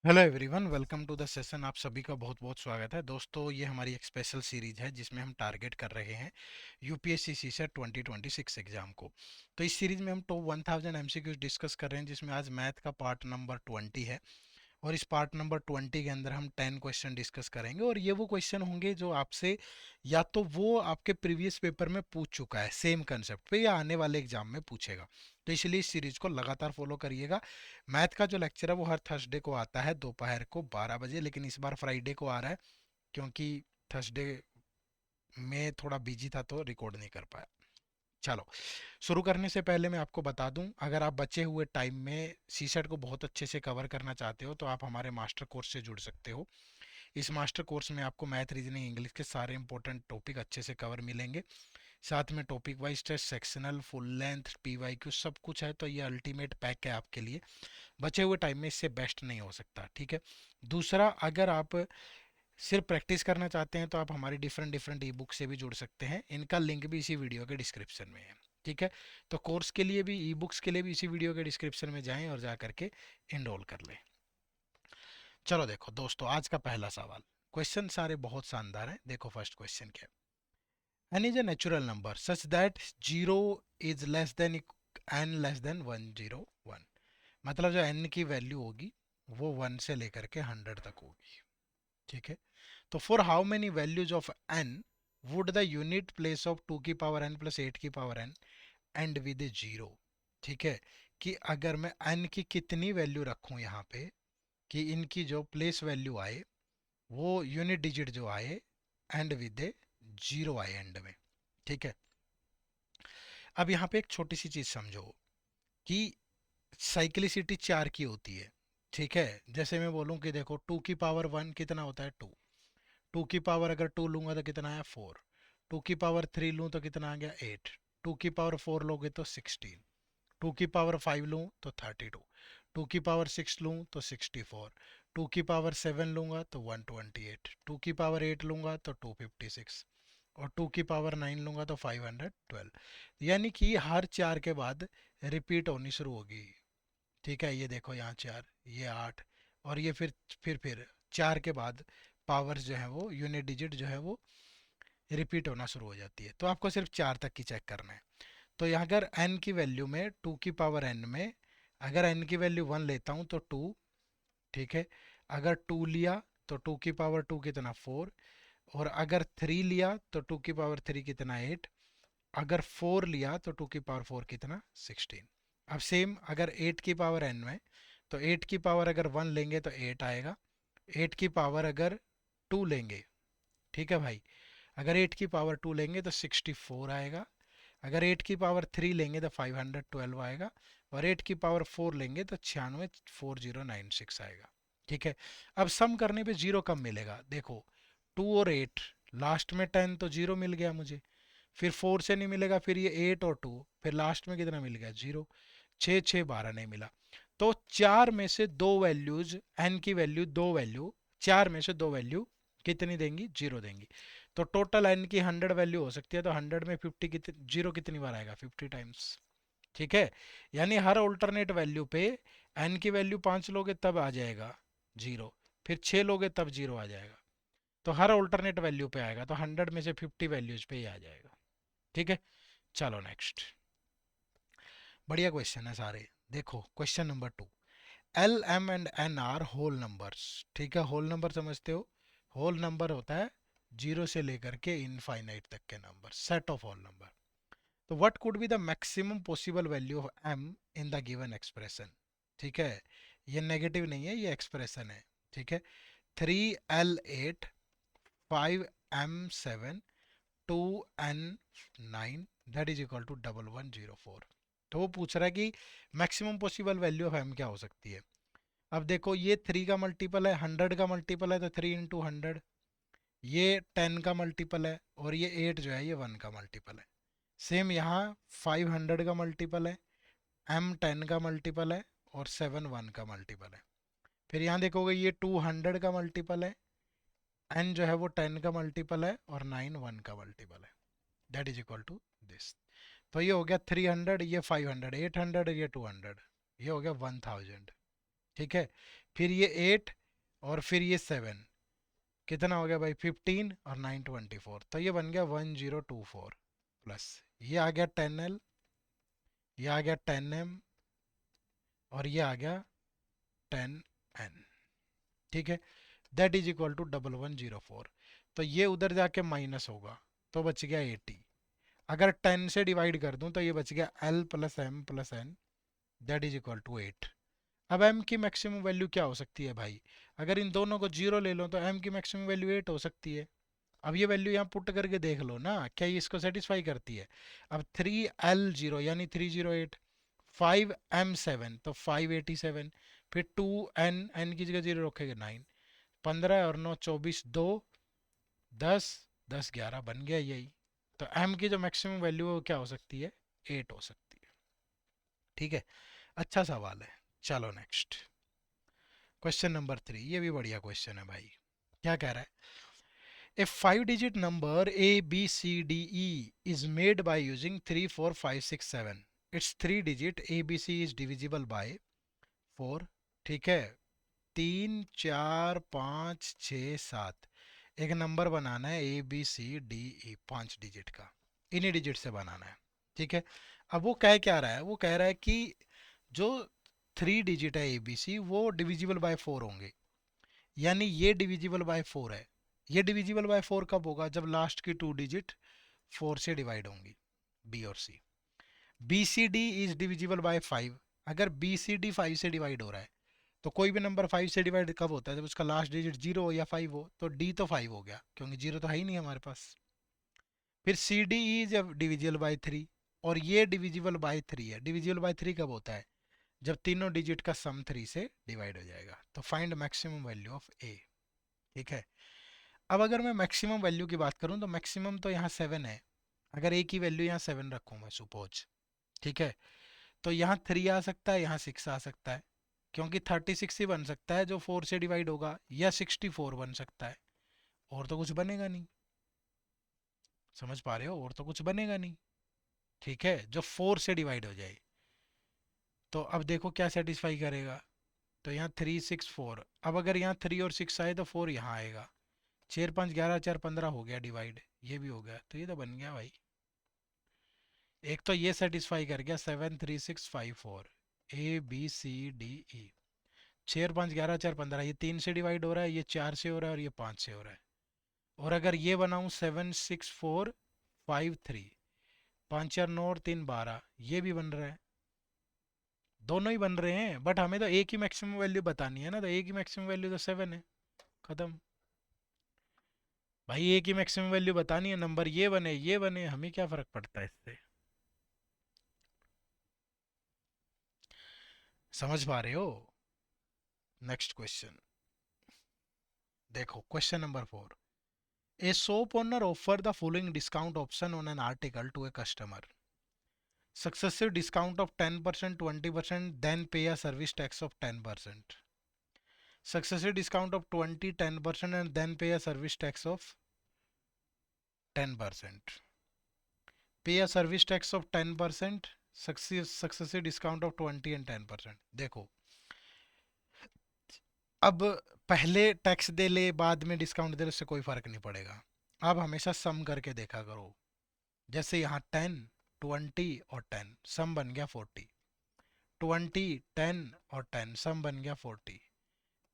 Hello everyone, welcome to the session. आप सभी का बहुत बहुत स्वागत है दोस्तों। ये हमारी एक स्पेशल सीरीज है जिसमें हम टारगेट कर रहे हैं यूपीएससी सीसेट 2026 एग्जाम को। तो इस सीरीज में हम टॉप 1000 एमसीक्यूज डिस्कस कर रहे हैं, जिसमें आज मैथ का पार्ट नंबर 20 है। और इस पार्ट नंबर 20 के अंदर हम 10 क्वेश्चन डिस्कस करेंगे, और ये वो क्वेश्चन होंगे जो आपसे या तो वो आपके प्रीवियस पेपर में पूछ चुका है सेम कंसेप्ट पे, या आने वाले एग्जाम में पूछेगा। तो इसलिए इस सीरीज को लगातार फॉलो करिएगा। मैथ का जो लेक्चर है वो हर थर्सडे को आता है दोपहर को 12 बजे, लेकिन इस बार फ्राइडे को आ रहा है क्योंकि थर्सडे में थोड़ा बिजी था तो रिकॉर्ड नहीं कर पाया। चलो, शुरू करने से पहले मैं आपको बता दूं, अगर आप बचे हुए टाइम में सीसेट को बहुत अच्छे से कवर करना चाहते हो तो आप हमारे मास्टर कोर्स से जुड़ सकते हो। इस मास्टर कोर्स में आपको मैथ, रीजनिंग, इंग्लिश के सारे इंपॉर्टेंट टॉपिक अच्छे से कवर मिलेंगे। साथ में topic wise test, sectional, full length, PYQ सब कुछ है। तो ये अल्टीमेट पैक है आपके लिए। बचे हुए टाइम में इससे बेस्ट नहीं हो सकता, ठीक है। दूसरा, अगर आप सिर्फ प्रैक्टिस करना चाहते हैं तो आप हमारी डिफरेंट डिफरेंट ई बुक से भी जुड़ सकते हैं। इनका लिंक भी इसी वीडियो के डिस्क्रिप्शन में है, ठीक है। तो कोर्स के लिए भी, ई बुक्स के लिए भी इसी वीडियो के डिस्क्रिप्शन में जाएं और जा करके इनरोल कर लें। चलो देखो दोस्तों, आज का पहला सवाल। क्वेश्चन सारे बहुत शानदार हैं। देखो फर्स्ट क्वेश्चन क्या है। N is a natural number such that zero is less than n less than 101। मतलब जो एन की वैल्यू होगी वो 1 से लेकर के 100 तक होगी, ठीक है। तो for how many values of n would the unit place of 2 की पावर एन प्लस 8 की power n and with a zero. ठीक है, कि अगर मैं एन की कितनी वैल्यू रखूं यहाँ पे कि इनकी जो प्लेस वैल्यू आए वो यूनिट डिजिट जो आए एंड विद ए जीरो आए एंड में, ठीक है। अब यहाँ पे एक छोटी सी चीज समझो कि साइक्लिसिटी 4 की होती है, ठीक है। जैसे मैं बोलूँ कि देखो 2 की पावर 1 कितना होता है 2, 2 की पावर अगर 2 लूंगा तो कितना आया 4, 2 की पावर 3 लूँ तो कितना आ गया 8, 2 की पावर 4 लोगे तो 16, 2 की पावर 5 लूँ तो 32, 2 की पावर 6 लूँ तो 64, 2 की पावर 7 लूँगा तो 128, 2 की पावर 8 लूँगा तो 256, और 2 की पावर 9 लूँगा तो 512। यानी कि हर चार के बाद रिपीट होनी शुरू होगी, ठीक है। ये देखो यहाँ 4, ये 8, और ये फिर चार के बाद पावर्स जो है वो, यूनिट डिजिट जो है वो रिपीट होना शुरू हो जाती है। तो आपको सिर्फ 4 तक की चेक करना है। तो यहाँ अगर n की वैल्यू में 2 की पावर n में अगर n की वैल्यू 1 लेता हूँ तो 2, ठीक है। अगर 2 लिया तो 2 की पावर 2 कितना 4, और अगर 3 लिया तो 2 की पावर 3 कितना 8, अगर 4 लिया तो 2 की पावर 4 कितना 16। अब सेम अगर 8 की पावर n में, तो 8 की पावर अगर 1 लेंगे तो 8 आएगा, 8 की पावर अगर 2 लेंगे, ठीक है भाई, अगर 8 की पावर 2 लेंगे तो 64 आएगा, अगर 8 की पावर 3 लेंगे तो 512 आएगा, और 8 की पावर 4 लेंगे तो 96 4096 आएगा, ठीक है। अब सम करने पे जीरो कब मिलेगा, देखो 2 और 8, लास्ट में 10 तो जीरो मिल गया मुझे, फिर 4 से नहीं मिलेगा, फिर ये 8 और 2, फिर लास्ट में कितना मिल गया जीरो, 6 6 12 नहीं मिला। तो चार में से दो वैल्यूज, एन की वैल्यू दो वैल्यू, चार में से दो वैल्यू कितनी देंगी, जीरो देंगी। तो टोटल एन की 100 वैल्यू हो सकती है, तो 100 में 50 जीरो कितनी बार आएगा 50 टाइम्स, ठीक है। यानी हर ऑल्टरनेट वैल्यू पे एन की वैल्यू 5 लोगे तब आ जाएगा जीरो, फिर 6 लोगे तब जीरो आ जाएगा। तो हर ऑल्टरनेट वैल्यू पे आएगा, तो 100 में से 50 वैल्यूज पे ही आ जाएगा, ठीक है। चलो नेक्स्ट, बढ़िया क्वेश्चन है सारे। देखो question number 2। L M and N are whole numbers, ठीक है। होल नंबर समझते हो, होल नंबर होता है जीरो से लेकर के इनफाइनाइट तक के number, set of whole number. तो what could be the maximum possible value of m in the given expression, ठीक है। ये नेगेटिव नहीं है, ये एक्सप्रेशन है, ठीक है। 3L8, 5M7, 2N9 that is equal to 1104। तो वो पूछ रहा है कि maximum possible value of M क्या हो सकती है। अब देखो ये 3 का मल्टीपल है, 100 का मल्टीपल है, तो 3 इंटू 100, ये 10 का मल्टीपल है, और ये 8 जो है ये 1 का मल्टीपल है। सेम यहाँ 500 का मल्टीपल है, एम 10 का मल्टीपल है, और 7 1 का मल्टीपल है। फिर यहाँ देखोगे ये 200 का मल्टीपल है, एन जो है वो 10 का मल्टीपल है, और 9 1 का मल्टीपल है, that is equal to this. तो ये हो गया 300, ये 500, 800, ये 200, ये हो गया 1000, ठीक है। फिर ये 8 और फिर ये 7, कितना हो गया भाई 15 और 9 24, तो ये बन गया 1024 प्लस ये आ गया 10L, ये आ गया 10M और ये आ गया 10N। ठीक है, दैट इज इक्वल टू 1104। तो ये उधर जाके माइनस होगा तो बच गया 80। अगर 10 से डिवाइड कर दूं तो ये बच गया L plus M plus N, that is equal to 8। अब M की मैक्सिमम वैल्यू क्या हो सकती है भाई? अगर इन दोनों को जीरो ले लो तो M की मैक्सिमम वैल्यू 8 हो सकती है। अब ये वैल्यू यहाँ पुट करके देख लो ना, क्या ये इसको सेटिस्फाई करती है? अब 3L0 यानी 308, 5M7 तो 587, फिर 2N की जगह जीरो रखेंगे 9, 15 और 9 24, 2 10, 10 11 बन गया यही। तो M की जो मैक्सिमम वैल्यू है वो क्या हो सकती है? 8 हो सकती है। ठीक है, अच्छा सवाल है। चलो नेक्स्ट क्वेश्चन नंबर 3, ये भी बढ़िया क्वेश्चन है भाई। क्या कह रहा है? A 5-digit number A, B, C, D, E is made by using 3, 4, 5, 6, 7. Its 3-digit A, B, C is divisible by 4. ठीक है, 3, 4, 5, 6, 7। एक नंबर बनाना है A, B, C, D, E, 5 digit का, इन्हीं डिजिट से बनाना है। ठीक है, अब वो कह क्या रहा है? वो कह रहा है कि जो 3 डिजिट है A, B, C वो डिविजिबल बाय 4 होंगे, यानी ये डिविजिबल बाय 4 है। ये डिविजिबल बाय 4 कब होगा? जब लास्ट की 2 डिजिट 4 से डिवाइड होंगी, बी और सी। B c D is divisible by 5। अगर बी सी डी 5 से डिवाइड हो रहा है तो कोई भी नंबर 5 से डिवाइड कब होता है? जब उसका लास्ट डिजिट 0 हो या 5 हो। तो डी तो 5 हो गया क्योंकि 0 तो है ही नहीं हमारे पास। फिर C D is divisible by 3, और ये डिविजिबल बाय 3 है। डिविजिबल बाय 3 कब होता है? जब तीनों डिजिट का सम 3 से डिवाइड हो जाएगा। तो फाइंड मैक्सिमम वैल्यू ऑफ ए। ठीक है, अब अगर मैं मैक्सिमम वैल्यू की बात करूं तो मैक्सिमम तो यहाँ 7 है। अगर ए की वैल्यू यहाँ 7 रखूं मैं सपोज, ठीक है, तो यहाँ 3 आ सकता है, यहाँ 6 आ सकता है, क्योंकि 36 ही बन सकता है जो 4 से डिवाइड होगा, या 64 बन सकता है, और तो कुछ बनेगा नहीं। समझ पा रहे हो? और तो कुछ बनेगा नहीं। ठीक है, जो 4 से डिवाइड हो जाए। तो अब देखो क्या सेटिस्फाई करेगा। तो यहाँ 3 6 4, अब अगर यहाँ 3 और 6 आए तो 4 यहाँ आएगा। 4 5 11, 4 15 हो गया डिवाइड, ये भी हो गया, तो ये तो बन गया भाई। एक तो ये सेटिस्फाई कर गया 7 3 6 5 4, A B c D E. 6 5 11 4 15, ये 3 से डिवाइड हो रहा है, ये 4 से हो रहा है और ये 5 से हो रहा है। और अगर ये बनाऊं 7 6 4 5 3, 5 4 9 और 3 12, ये भी बन रहा है। दोनों ही बन रहे हैं, बट हमें तो एक ही मैक्सिमम वैल्यू बतानी है ना, तो एक ही मैक्सिमम वैल्यू तो 7 है। खत्म भाई, एक ही मैक्सिमम वैल्यू बतानी है, नंबर ये बने, हमें क्या फर्क पड़ता है इससे? समझ पा रहे हो? नेक्स्ट क्वेश्चन देखो, question number 4। A shop owner offer the following discount option on an article to a customer. Successive discount of 10%, 20%, then pay a service tax of 10%. Successive discount of 20, 10% and then pay a service tax of 10%. Pay a service tax of 10%, successive discount of 20 and 10%. देखो, अब पहले tax दे ले बाद में discount दे ले, उससे कोई फर्क नहीं पड़ेगा। अब हमेशा सम करके देखा करो। जैसे यहाँ 10, 20 और 10 सम बन गया 40, 20 10 और 10 सम बन गया 40,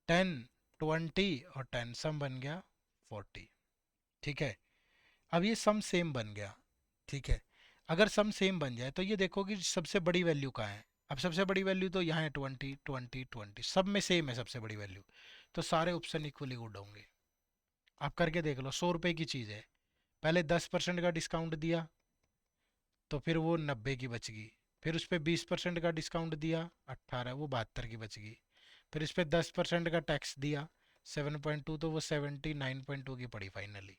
10 20 और 10 सम बन गया 40। ठीक है, अब ये सम सेम बन गया। ठीक है, अगर सम सेम बन जाए तो ये देखो कि सबसे बड़ी वैल्यू कहाँ है। अब सबसे बड़ी वैल्यू तो यहाँ है 20 20 20, सब में सेम है सबसे बड़ी वैल्यू, तो सारे ऑप्शन इक्वली गुड होंगे। आप करके देख लो, 100 रुपये की चीज़ है, पहले 10% का डिस्काउंट दिया तो फिर वो 90 की बच गई। फिर उस पर 20% का डिस्काउंट दिया 18, वो 72 की बच गई। फिर इस पर 10% का टैक्स दिया 7.2, तो वो 79.2 की पड़ी फाइनली।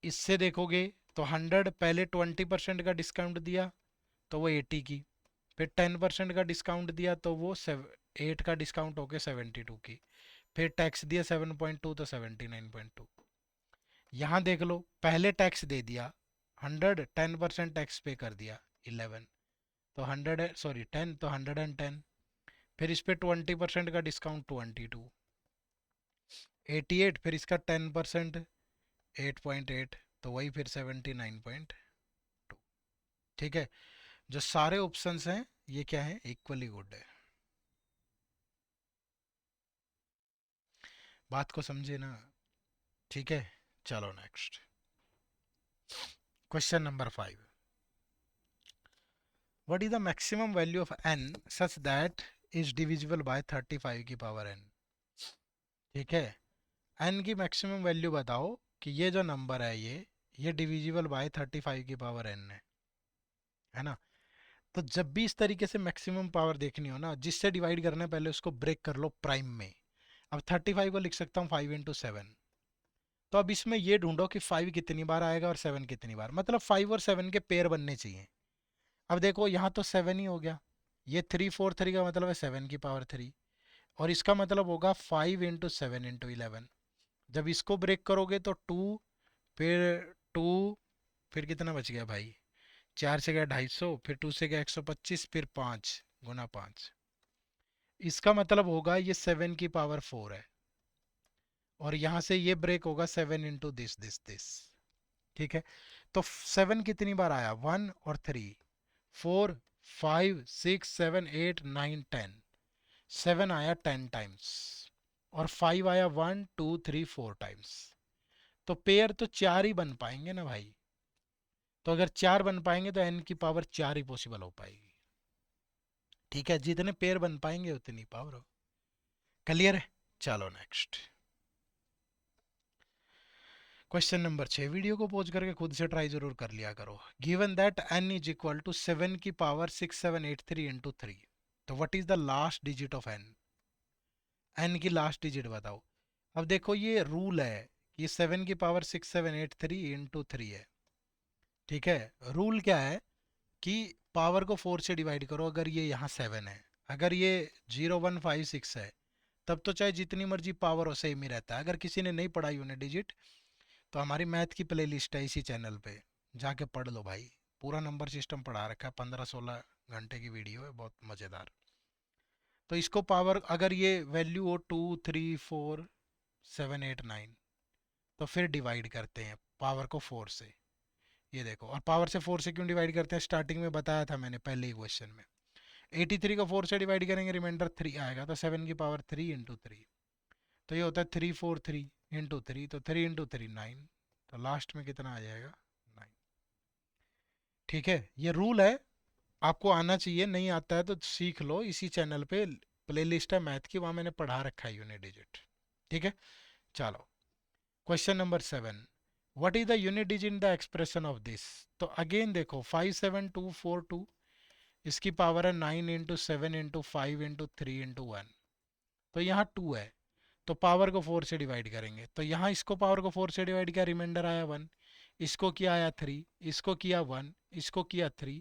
इससे देखोगे तो 100, पहले 20% का डिस्काउंट दिया तो वो 80 की, फिर 10% का डिस्काउंट दिया तो वो 8 का डिस्काउंट होके 72 की, फिर टैक्स दिया 7.2 तो 79.2। यहाँ देख लो, पहले टैक्स दे दिया 100, 10% टैक्स पे कर दिया 11, तो 100 सॉरी 10, तो 110। फिर इस पे 20% का डिस्काउंट 22, 88, फिर इसका 10% 8.8, तो वही फिर 79.2। ठीक है, जो सारे ऑप्शंस हैं ये क्या है, इक्वली गुड है। बात को समझे ना? ठीक है, चलो next. Question number 5, what is the maximum value of n such that is divisible bye 35 की पावर n। ठीक है, n की मैक्सिमम वैल्यू बताओ कि ये जो नंबर है ये डिविजिबल बाय 35 की पावर n है ना। तो जब भी इस तरीके से मैक्सिमम पावर देखनी हो ना, जिससे डिवाइड करना है पहले उसको ब्रेक कर लो प्राइम में। अब 35 को लिख सकता हूँ 5 into 7। तो अब इसमें ये ढूंढो कि 5 कितनी बार आएगा और 7 कितनी बार, मतलब 5 और 7 के पेयर बनने चाहिए। अब देखो यहाँ तो 7 ही हो गया, ये 3 4 3 का मतलब है 7 की पावर 3, और इसका मतलब होगा 5 into 7 into 11। जब इसको ब्रेक करोगे तो 2, फिर 2, फिर कितना बच गया भाई, 4 से गया 250, फिर 2 से गया 125, फिर 5 × 5। इसका मतलब होगा ये 7 की पावर 4 है, और यहाँ से ये ब्रेक होगा 7 into दिस। ठीक है, तो 7 कितनी बार आया, 1 और 3, 4 5 6 7 8 9 10। 7 आया 10 टाइम्स, और 5 आया 1 2 3 4 टाइम्स। तो पेयर तो 4 ही बन पाएंगे ना भाई। तो अगर 4 बन पाएंगे तो n की पावर 4 ही पॉसिबल हो पाएगी। ठीक है, जितने पेयर बन पाएंगे उतनी पावर हो। क्लियर है, चलो नेक्स्ट। क्वेश्चन नंबर 6, वीडियो को पॉज करके खुद से ट्राई जरूर कर लिया करो। Given that n is equal to 7 की पावर 6783 into 3, तो what is the last digit of n। n की लास्ट डिजिट बताओ। अब देखो ये रूल है कि 7 की पावर 6783 into 3 है। ठीक है, रूल क्या है कि पावर को 4 से डिवाइड करो, अगर ये यहाँ 7 है, अगर ये 0156 है, तब तो चाहे जितनी मर्जी पावर हो सेम ही रहता है। अगर किसी ने नहीं पढ़ा यूनिट डिजिट, तो हमारी मैथ की प्लेलिस्ट है इसी चैनल पे, जाके पढ़ लो भाई। पूरा नंबर सिस्टम पढ़ा रखा है, 15 16 घंटे की वीडियो है, बहुत मज़ेदार। तो इसको पावर, अगर ये वैल्यू हो 2 3 4 7 8 9, तो फिर डिवाइड करते हैं पावर को 4 से। ये देखो, और पावर से 4 से क्यों डिवाइड करते हैं, स्टार्टिंग में बताया था मैंने पहले ही क्वेश्चन में। 83 को 4 से डिवाइड करेंगे, रिमाइंडर 3 आएगा, तो 7 की पावर 3 into 3, तो ये होता है 3 4 3 into 3, तो 3 into 3 9, तो लास्ट में कितना आ जाएगा, 9। ठीक है, ये रूल है, आपको आना चाहिए, नहीं आता है तो सीख लो, इसी चैनल पे प्लेलिस्ट है मैथ की, वहाँ मैंने पढ़ा रखा है यूनिट डिजिट। ठीक है, चलो question number 7, what is the unit digit in the expression of this. तो अगेन देखो 57242, इसकी पावर है 9 into 7 into 5 into 3 into 1, तो यहाँ 2 है, तो पावर को 4 से डिवाइड करेंगे, तो यहाँ इसको पावर को 4 से डिवाइड किया, रिमाइंडर आया 1, इसको किया आया 3, इसको किया 1, इसको किया 3,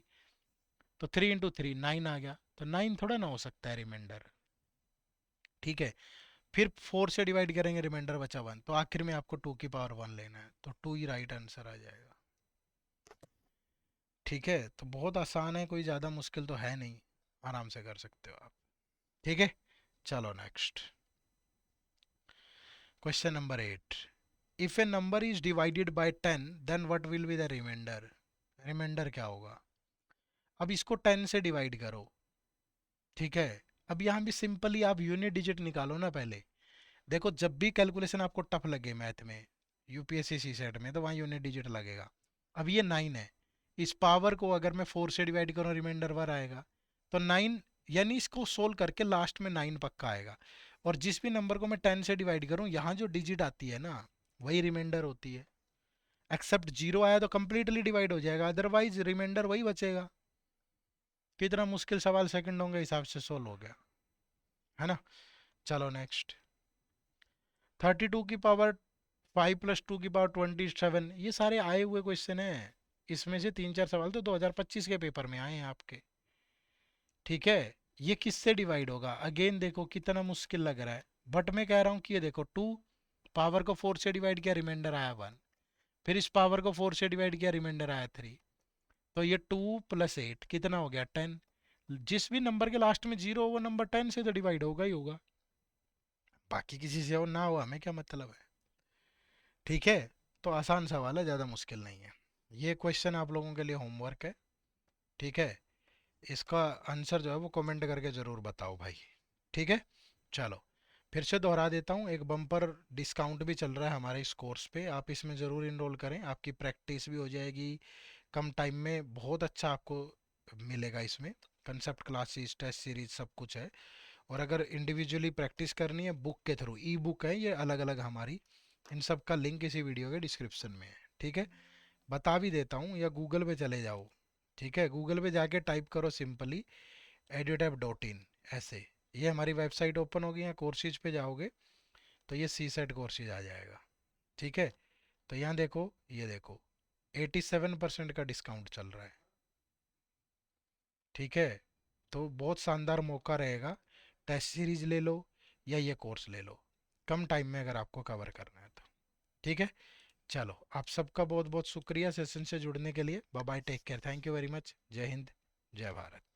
तो 3 into 3 9 आ गया, तो 9 थोड़ा ना हो सकता है रिमाइंडर। ठीक है, फिर 4 से डिवाइड करेंगे, रिमाइंडर बचा 1, तो आखिर में आपको 2 की पावर 1 लेना है, तो 2 ही राइट आंसर आ जाएगा। ठीक है, तो बहुत आसान है, कोई ज़्यादा मुश्किल तो है नहीं, आराम से कर सकते हो आप। ठीक है, चलो next. Question number 8, if a number is divided by 10 then what will be the remainder. Remainder क्या होगा, अब इसको 10 से डिवाइड करो। ठीक है, अब यहाँ भी सिंपली आप यूनिट डिजिट निकालो ना पहले। देखो जब भी कैलकुलेशन आपको टफ लगे मैथ में, यूपीएससी सी सेट में, तो वहाँ यूनिट डिजिट लगेगा। अब ये 9 है, इस पावर को अगर मैं 4 से डिवाइड करूँ, रिमाइंडर 1 आएगा, तो 9, यानी इसको सोल्व करके लास्ट में 9 पक्का आएगा। और जिस भी नंबर को मैं 10 से डिवाइड करूँ, यहाँ जो डिजिट आती है ना, वही रिमाइंडर होती है। एक्सेप्ट 0 आया तो कंप्लीटली डिवाइड हो जाएगा, अदरवाइज रिमाइंडर वही बचेगा। कितना मुश्किल सवाल सेकंडों के हिसाब से सोल्व हो गया, है ना। चलो नेक्स्ट, 32 की पावर 5 + 2 की पावर 27, ये सारे आए हुए क्वेश्चन हैं। इसमें से 3 4 सवाल तो 2025 के पेपर में आए हैं आपके। ठीक है, ये किससे डिवाइड होगा, अगेन देखो कितना मुश्किल लग रहा है, बट मैं कह रहा हूँ कि ये देखो 2, पावर को 4 से डिवाइड किया, रिमाइंडर आया 1, फिर इस पावर को 4 से डिवाइड किया, रिमाइंडर आया 3, तो ये 2 + 8 कितना हो गया 10, जिस भी नंबर के लास्ट में जीरो हो वो नंबर 10 से तो डिवाइड होगा ही होगा, बाकी किसी से हो ना हो हमें क्या मतलब है। ठीक है, तो आसान सवाल है, ज़्यादा मुश्किल नहीं है। ये क्वेश्चन आप लोगों के लिए होमवर्क है। ठीक है, इसका आंसर जो है वो कमेंट करके ज़रूर बताओ भाई। ठीक है, चलो फिर से दोहरा देता हूँ, एक बम्पर डिस्काउंट भी चल रहा है हमारे इस कोर्स पे, आप इसमें ज़रूर इनरोल करें, आपकी प्रैक्टिस भी हो जाएगी, कम टाइम में बहुत अच्छा आपको मिलेगा इसमें। कंसेप्ट क्लासेस, टेस्ट सीरीज सब कुछ है। और अगर इंडिविजुअली प्रैक्टिस करनी है बुक के थ्रू, ई बुक है ये अलग अलग हमारी, इन सब का लिंक इसी वीडियो के डिस्क्रिप्शन में है। ठीक है, बता भी देता हूँ, या गूगल पे चले जाओ। ठीक है, गूगल पे जाके टाइप करो सिंपली edutap.in, ऐसे ये हमारी वेबसाइट ओपन होगी, यहाँ कोर्सेज पे जाओगे तो ये सी सेट कोर्सेज आ जाएगा। ठीक है, तो यहाँ देखो, ये देखो 87% का डिस्काउंट चल रहा है। ठीक है, तो बहुत शानदार मौका रहेगा, टेस्ट सीरीज ले लो या ये कोर्स ले लो, कम टाइम में अगर आपको कवर करना है तो। ठीक है, चलो आप सबका बहुत बहुत शुक्रिया सेशन से जुड़ने के लिए। Bye bye, take care, thank you very much, जय हिंद, जय भारत।